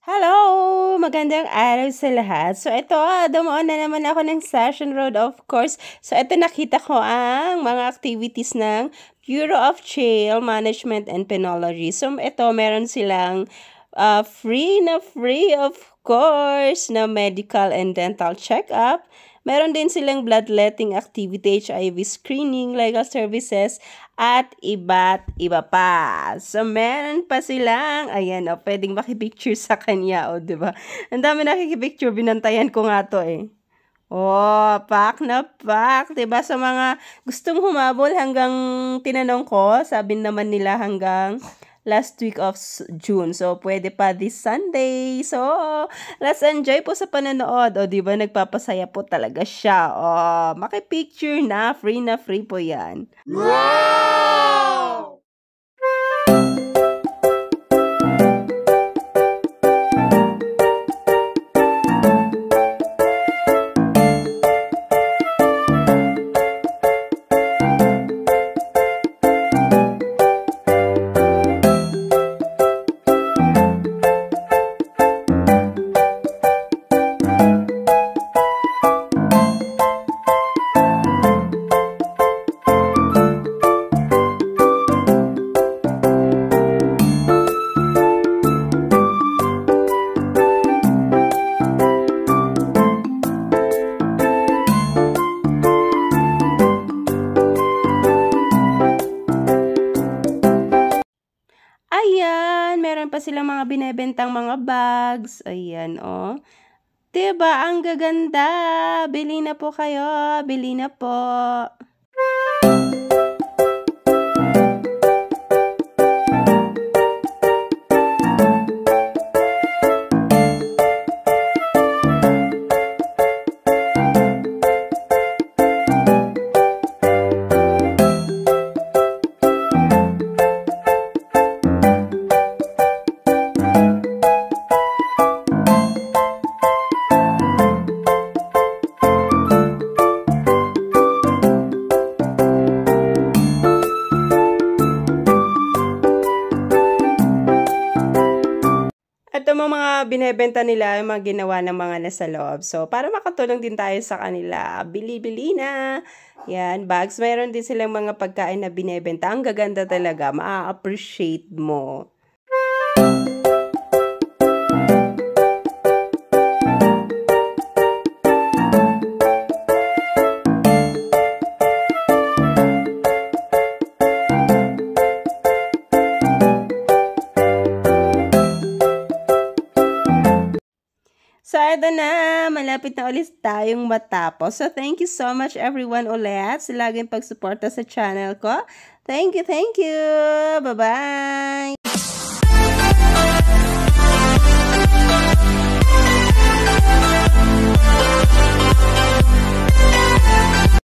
Hello! Magandang araw sa lahat. So, ito, dumaan na naman ako ng Session Road, of course. So, ito nakita ko ang mga activities ng Bureau of Jail Management and Penology. So, ito, meron silang free, of course, na medical and dental check-up. Meron din silang bloodletting activity, HIV screening, legal services, at iba't iba pa. So, meron pa silang, ayan, pwedeng makipicture sa kanya, diba? Ang dami nakikipicture, binantayan ko nga to eh. Pack na pack, diba? Sa mga gustong humabol hanggang tinanong ko, sabi naman nila hanggang last week of June. So, pwede pa this Sunday. So, let's enjoy po sa panonood. Diba, nagpapasaya po talaga siya. Makipicture na free po yan. Wow! Ayan, meron pa silang mga binebentang mga bags. Ayan, Diba, ang gaganda. Bili na po kayo. Bili na po. Ito mga binebenta nila, yung mga ginawa ng mga nasa loob. So, para makatulong din tayo sa kanila, bili-bili na. Yan, bags. Mayroon din silang mga pagkain na binebenta. Ang gaganda talaga. Ma-appreciate mo. So, ito na. Malapit na ulit tayong matapos. So, thank you so much everyone ulit sa laging pagsuporta sa channel ko. Thank you. Bye-bye!